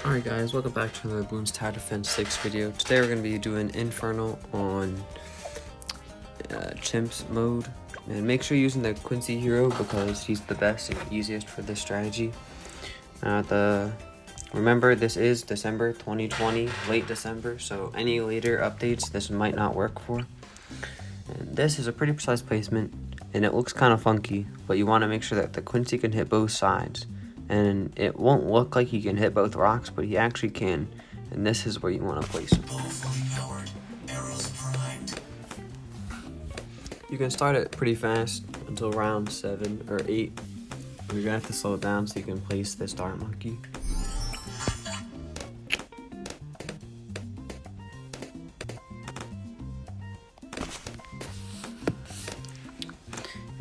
Alright guys, welcome back to another Bloons Tower Defense 6 video. Today we're going to be doing Infernal on Chimps mode. And make sure you're using the Quincy hero because he's the best and easiest for this strategy. Remember, this is December 2020, late December, so any later updates this might not work for. And this is a pretty precise placement, and it looks kind of funky, but you want to make sure that the Quincy can hit both sides. And it won't look like he can hit both rocks, but he actually can. And this is where you want to place him. You can start it pretty fast until round 7 or 8. You're gonna have to slow it down so you can place this dart monkey.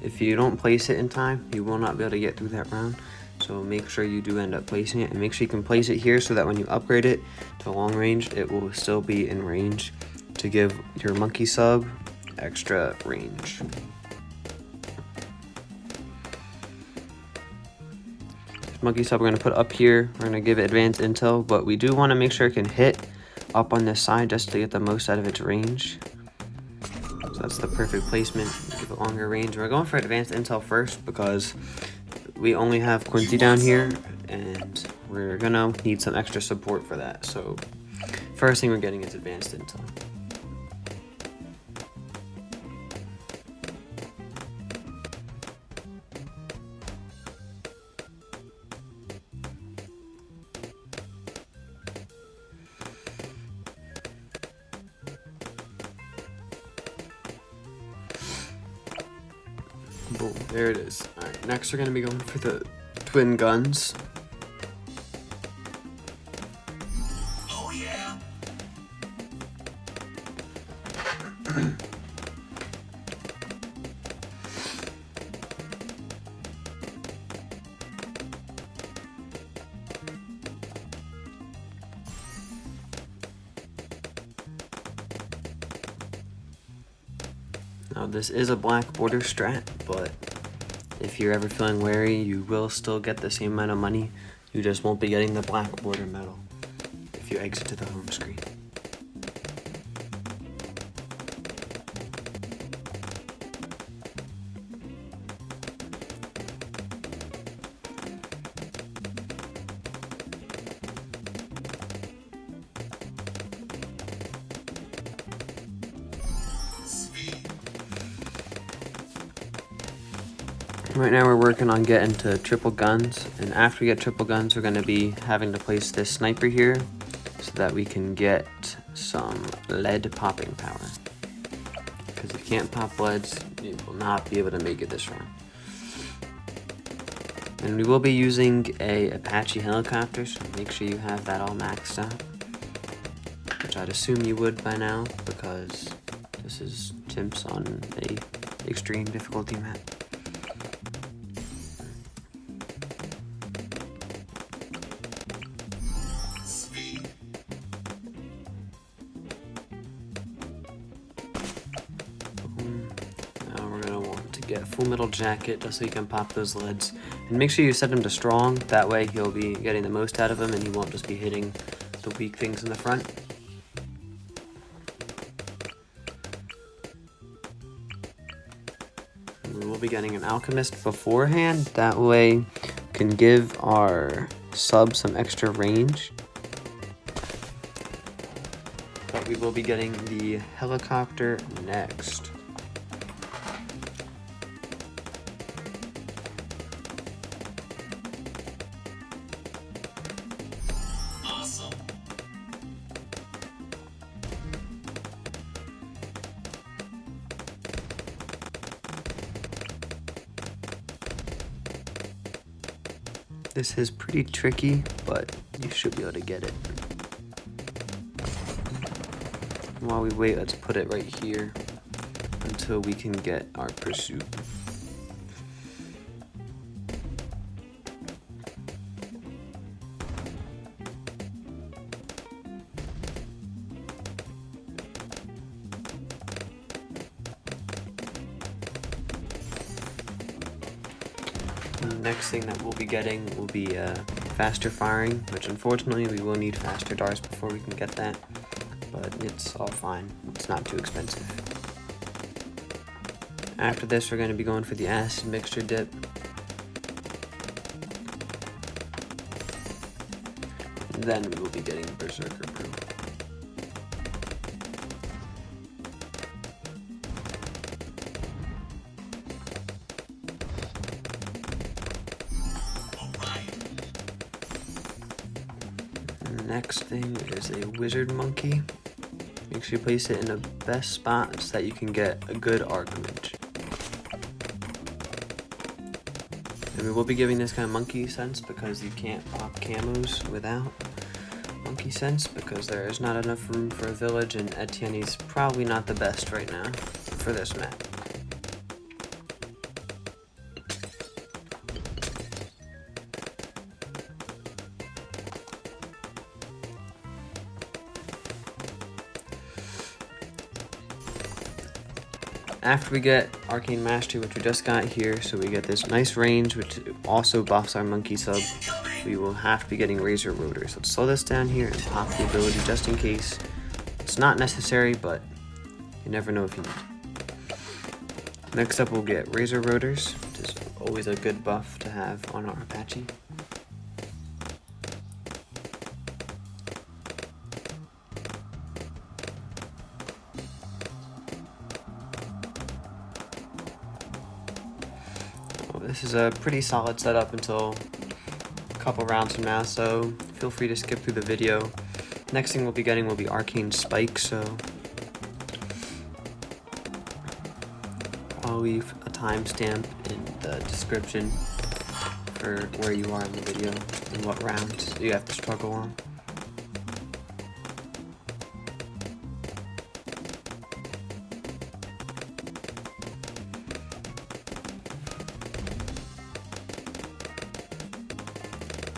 If you don't place it in time, you will not be able to get through that round. So make sure you do end up placing it, and make sure you can place it here so that when you upgrade it to long range, it will still be in range to give your monkey sub extra range. Monkey sub we're going to put up here. We're going to give it advanced intel, but we do want to make sure it can hit up on this side just to get the most out of its range. So that's the perfect placement. Give it longer range. We're going for advanced intel first because we only have Quincy down here, and we're gonna need some extra support for that. So first thing we're getting is advanced intel. Boom, there it is. Alright, next we're going to be going for the twin guns. Oh yeah. Now this is a black border strat, but if you're ever feeling wary, you will still get the same amount of money. You just won't be getting the black border medal if you exit to the home screen. Right now we're working on getting to triple guns, and after we get triple guns, we're going to be having to place this sniper here so that we can get some lead popping power. Because if you can't pop leads, you will not be able to make it this round. And we will be using a Apache helicopter, so make sure you have that all maxed out. Which I'd assume you would by now, because this is Chimps on a extreme difficulty map. Get full metal jacket just so you can pop those leads, and make sure you set him to strong. That way he'll be getting the most out of him and he won't just be hitting the weak things in the front. And we will be getting an alchemist beforehand, that way we can give our sub some extra range. But we will be getting the helicopter next. This is pretty tricky, but you should be able to get it. While we wait, let's put it right here until we can get our pursuit. Next thing that we'll be getting will be faster firing, which unfortunately we will need faster darts before we can get that, but it's all fine. It's not too expensive. After this, we're going to be going for the acid mixture dip. And then we will be getting Berserker Brew. Next thing is a wizard monkey. Make sure you place it in the best spot so that you can get a good arc image. And we will be giving this kind of monkey sense because you can't pop camos without monkey sense because there is not enough room for a village, and Etienne is probably not the best right now for this map. After we get Arcane Mastery, which we just got here, so we get this nice range, which also buffs our monkey sub, we will have to be getting Razor Rotors. Let's slow this down here and pop the ability just in case. It's not necessary, but you never know if you need. Next up, we'll get Razor Rotors, which is always a good buff to have on our Apache. This is a pretty solid setup until a couple rounds from now, so feel free to skip through the video. Next thing we'll be getting will be Arcane Spike, so I'll leave a timestamp in the description for where you are in the video and what rounds you have to struggle on.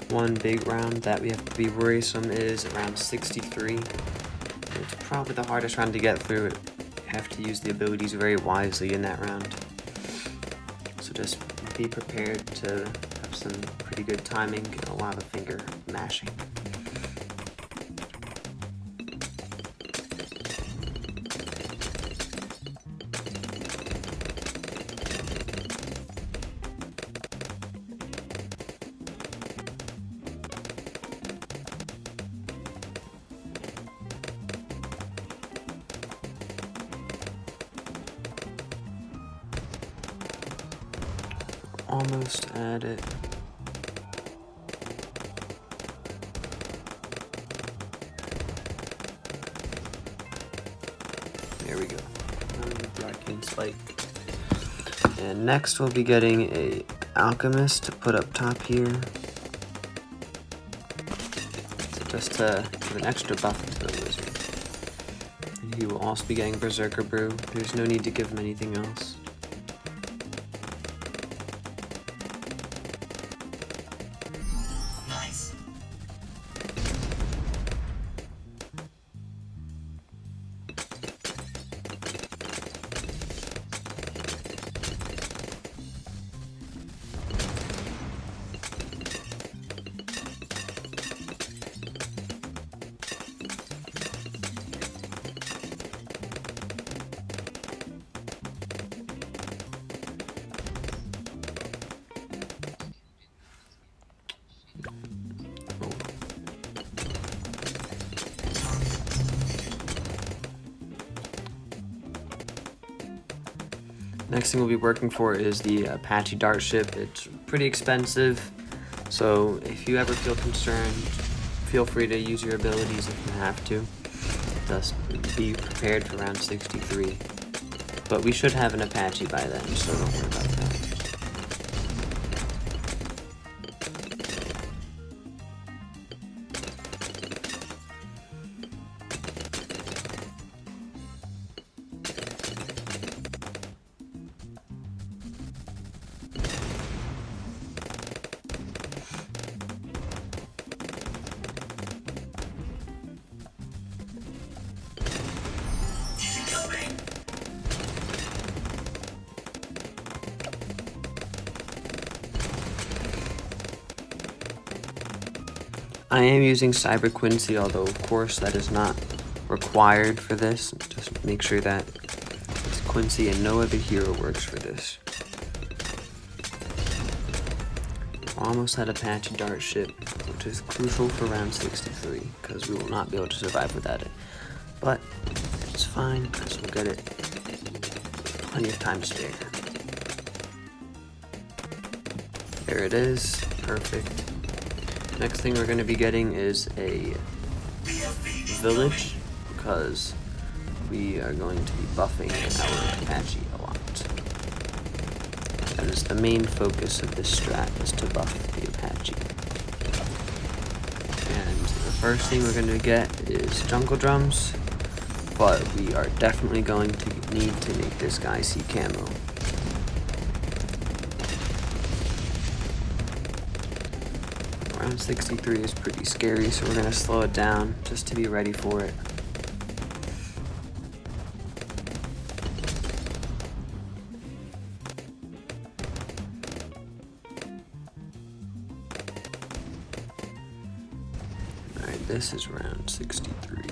One big round that we have to be worrisome is round 63. It's probably the hardest round to get through. You have to use the abilities very wisely in that round. So just be prepared to have some pretty good timing and a lot of finger mashing. Almost at it. There we go. The Arcane Spike. And next we'll be getting a Alchemist to put up top here. So just to give an extra buff to the wizard. And he will also be getting Berserker Brew. There's no need to give him anything else. Next thing we'll be working for is the Apache Dart Ship. It's pretty expensive, so if you ever feel concerned, feel free to use your abilities if you have to. Just be prepared for round 63. But we should have an Apache by then, so don't worry about that. I am using Cyber Quincy, although of course that is not required for this. Just make sure that it's Quincy and no other hero works for this. Almost at Apache Dart Ship, which is crucial for round 63, because we will not be able to survive without it. But it's fine, because we'll get it with plenty of time to spare. There it is, perfect. Next thing we're going to be getting is a village, because we are going to be buffing our Apache a lot. That is the main focus of this strat, is to buff the Apache. And the first thing we're going to get is jungle drums, but we are definitely going to need to make this guy see camo. Round 63 is pretty scary, so we're going to slow it down just to be ready for it. Alright, this is round 63.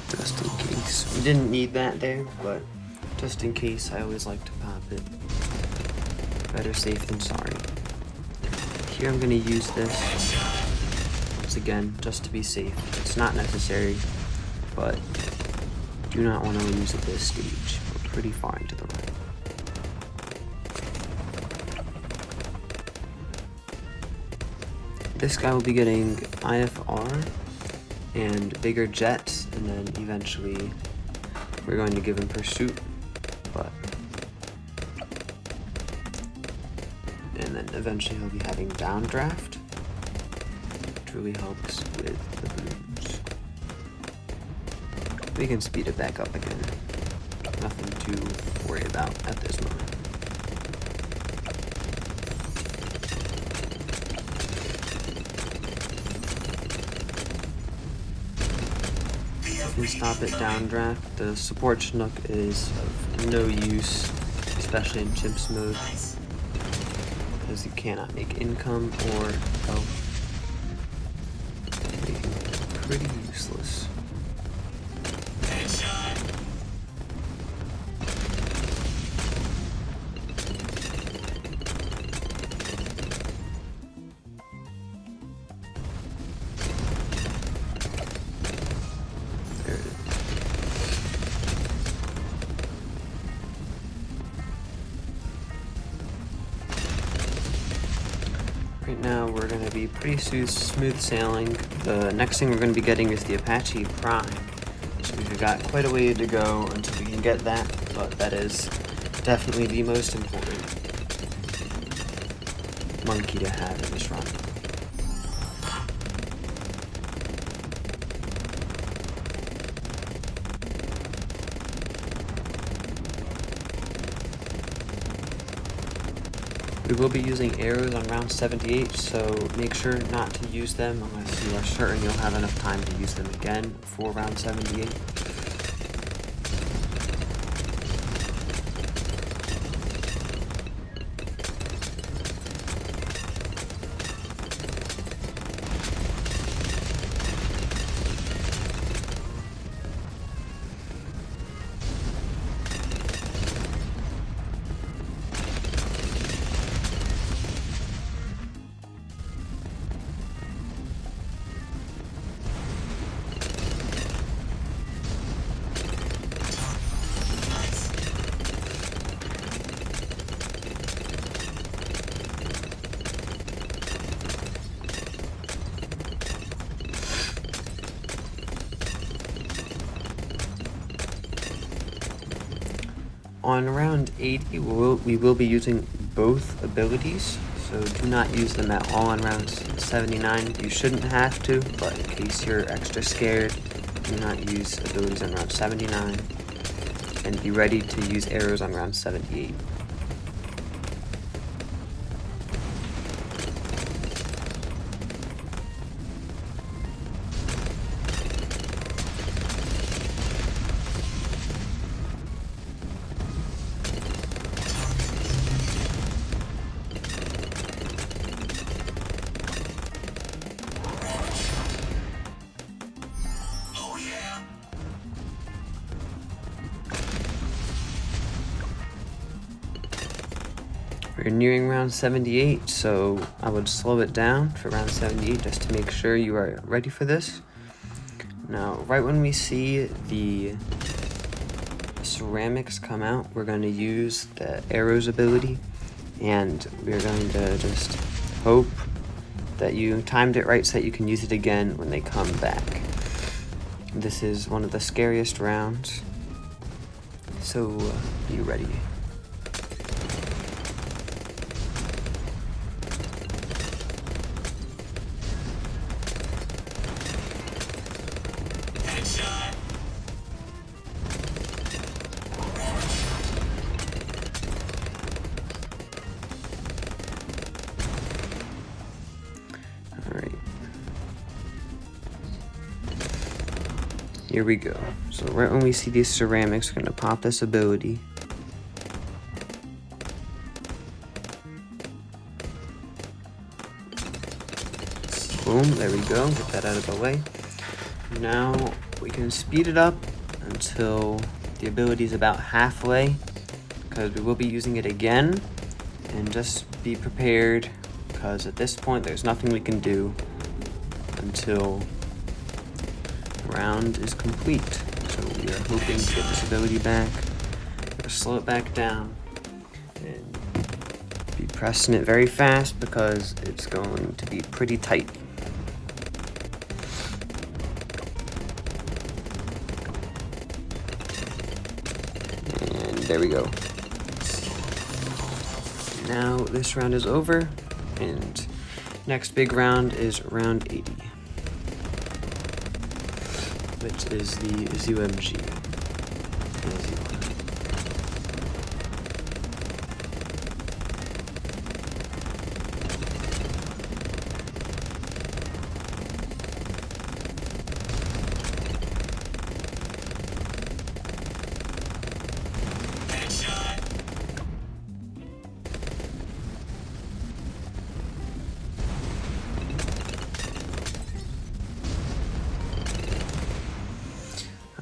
Just in case. We didn't need that there, but just in case, I always like to pop it. Better safe than sorry. Here I'm going to use this, once again, just to be safe. It's not necessary, but do not want to lose at this stage. We're pretty far into the run. This guy will be getting IFR and bigger jets, and then eventually we're going to give him pursuit, and then eventually he'll be having downdraft, which really helps with the balloons. We can speed it back up again. Nothing to worry about at this moment. We can stop it downdraft. The support Chinook is of no use, especially in Chimps mode, because you cannot make income or health, making it pretty useless. Right now we're going to be pretty smooth sailing. The next thing we're going to be getting is the Apache Prime. So we've got quite a way to go until we can get that, but that is definitely the most important monkey to have in this run. We will be using arrows on round 78, so make sure not to use them unless you are certain you'll have enough time to use them again for round 78. On round 80, we will be using both abilities, so do not use them at all on round 79. You shouldn't have to, but in case you're extra scared, do not use abilities on round 79, and be ready to use arrows on round 78. We're nearing round 78, so I would slow it down for round 78 just to make sure you are ready for this. Now, right when we see the ceramics come out, we're going to use the arrows ability, and we're going to just hope that you timed it right so that you can use it again when they come back. This is one of the scariest rounds, so be ready. Alright. Here we go. So right when we see these ceramics, we're going to pop this ability. Boom, there we go. Get that out of the way. Now we can speed it up until the ability is about halfway, because we will be using it again. And just be prepared, because at this point there's nothing we can do until the round is complete. So we are hoping to get this ability back. We're gonna slow it back down and be pressing it very fast because it's going to be pretty tight. And there we go. Now this round is over, and next big round is round 80, which is the ZUMG.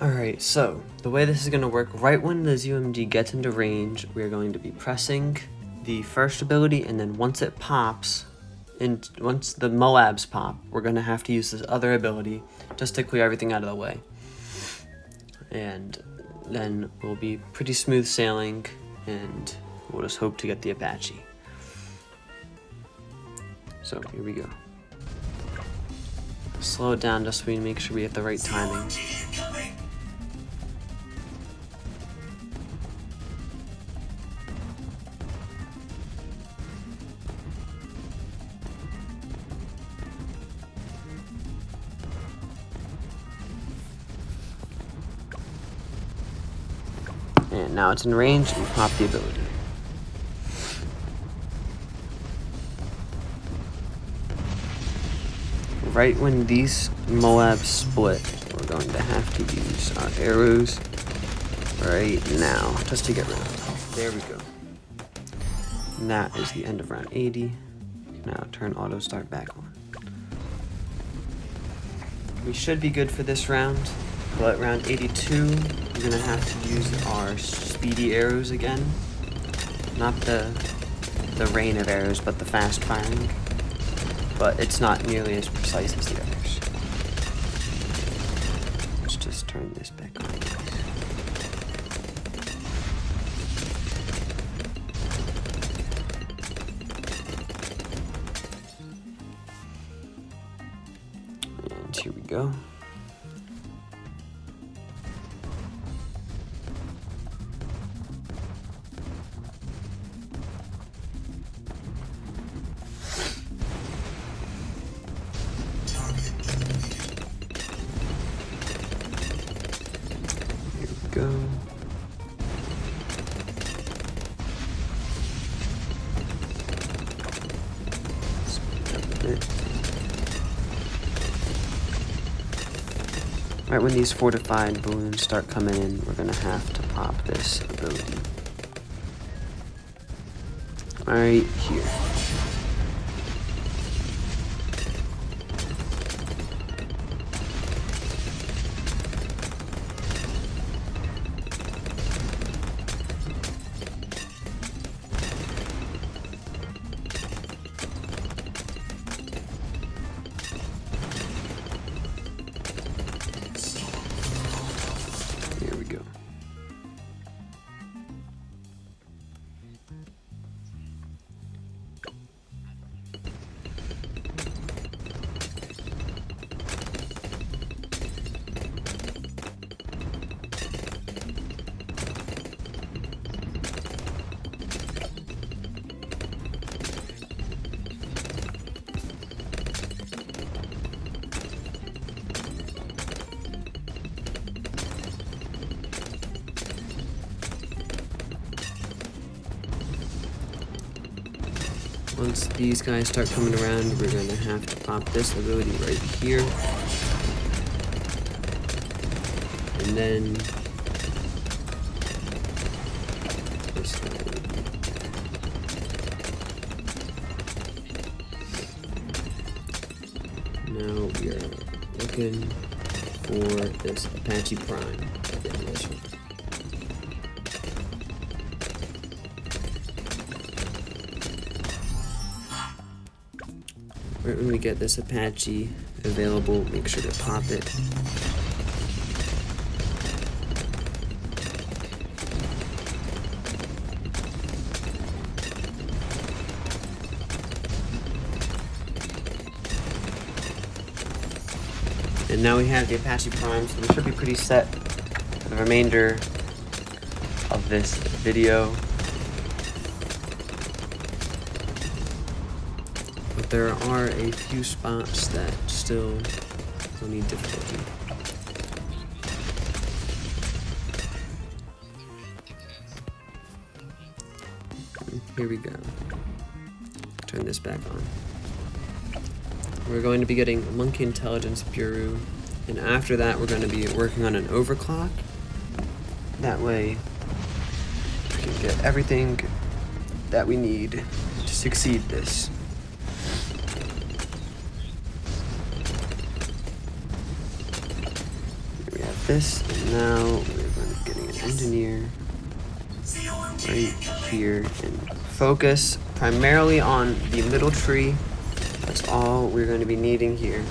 Alright, so the way this is going to work, right when the ZUMG gets into range, we're going to be pressing the first ability, and then once it pops, and once the Moabs pop, we're going to have to use this other ability just to clear everything out of the way. And then we'll be pretty smooth sailing, and we'll just hope to get the Apache. So here we go. Slow it down just so we make sure we get the right timing. And now it's in range, and pop the ability. Right when these Moabs split, we're going to have to use our arrows right now, just to get rid of them. There we go. And that is the end of round 80. Now turn auto start back on. We should be good for this round, but round 82, we're gonna have to use our speedy arrows again. Not the rain of arrows, but the fast firing. But it's not nearly as precise as the others. Let's just turn this back on. And here we go. go. Speed up a bit. Right when these fortified balloons start coming in, we're gonna have to pop this ability. Right here. Here we go. Once these guys start coming around, we're gonna have to pop this ability right here. And then this guy. Now we are looking for this Apache Prime. Again, this one. Right when we get this Apache available, make sure to pop it. And now we have the Apache Prime, so we should be pretty set for the remainder of this video. But there are a few spots that still will need difficulty. Here we go. Turn this back on. We're going to be getting Monkey Intelligence Bureau, and after that we're going to be working on an overclock. That way we can get everything that we need to succeed this. Here we have this, and now we're going to be getting an engineer right here and focus primarily on the middle tree. That's all we're going to be needing here,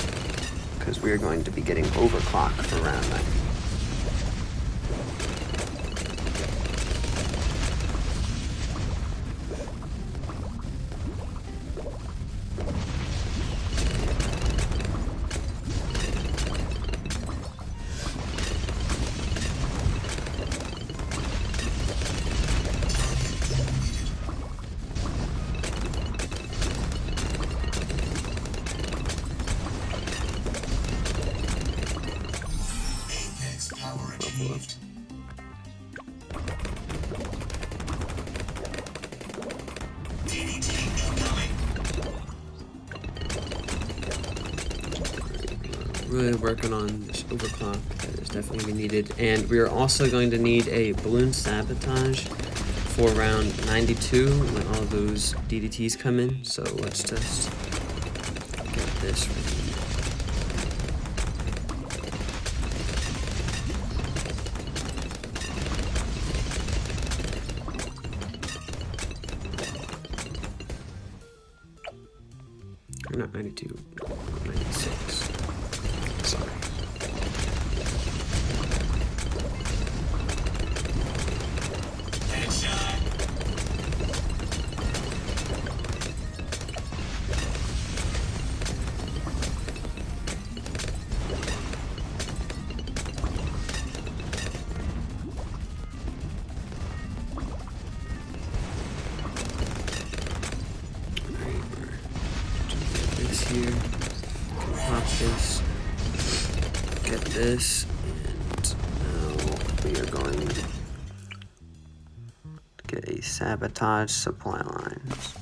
because we're going to be getting overclock for round 9. Really working on this overclock that is definitely needed, and we are also going to need a balloon sabotage for round 92 when all those DDTs come in. So let's just get this ready. Or not 92, 96. Sorry. Here, pop this, get this, and now we are going get a sabotage supply lines.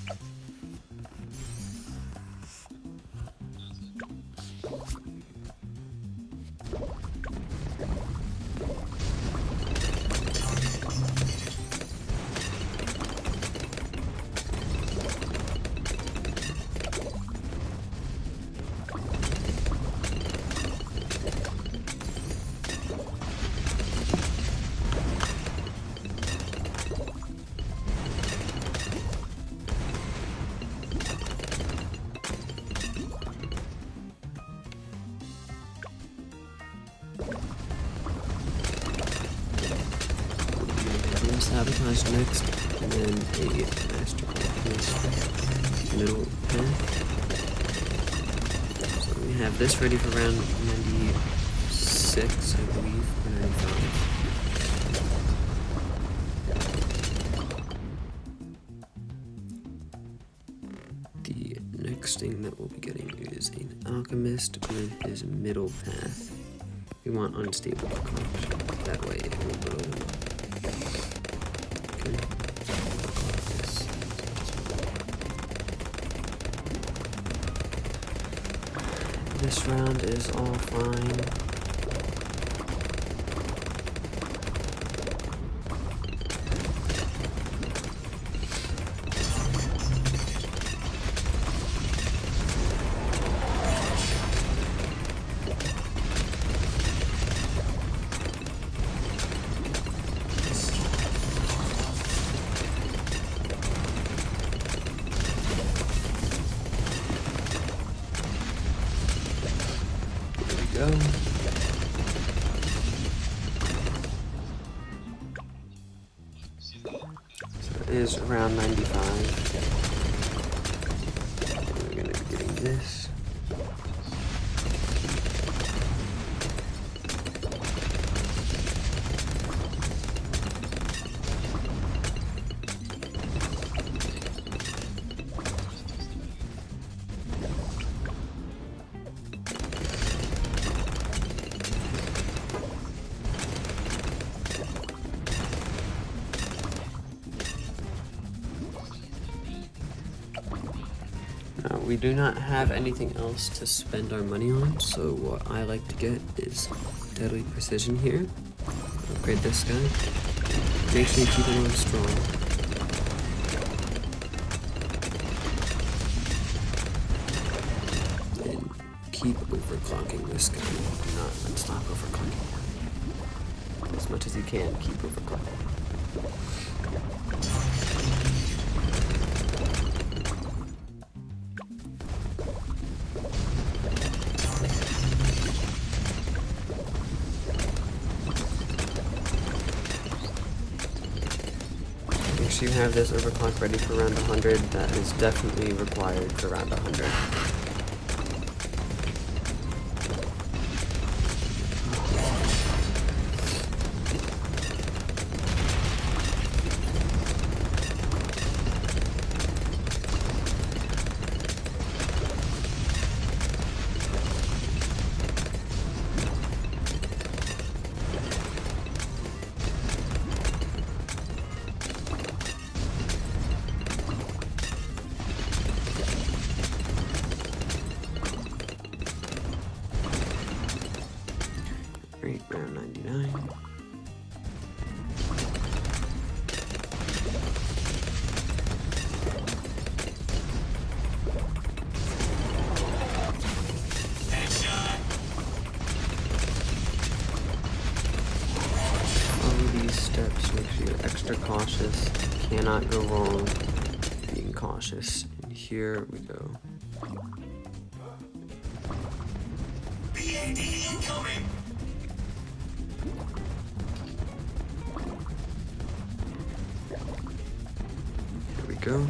Sabotage next, and then a master middle path. So we have this ready for round 96, I believe, or 95. The next thing that we'll be getting is an alchemist with his middle path. We want unstable concoction, that way it will blow them up. This round is all fine. Go. So it is around 95. We're going to be getting this. We do not have anything else to spend our money on, so what I like to get is Deadly Precision here. Upgrade this guy. Make sure you keep him on strong. And keep overclocking this guy. Not stop overclocking him. As much as you can, keep overclocking. You have this overclock ready for round 100. That is definitely required for round 100. Round 99. Follow these steps, make sure you're extra cautious. Cannot go wrong being cautious. And here we go. BTD incoming. Here we go.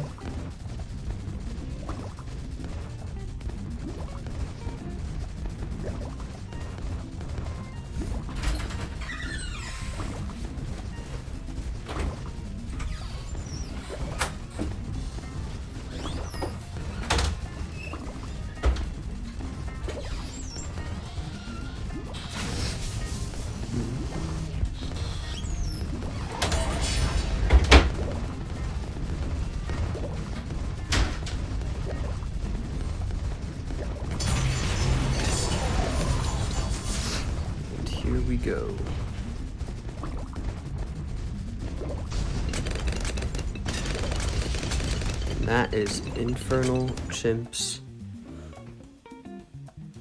here we go. And that is Infernal Chimps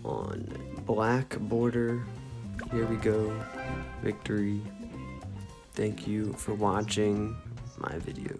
on black border. Here we go. Victory. Thank you for watching my video.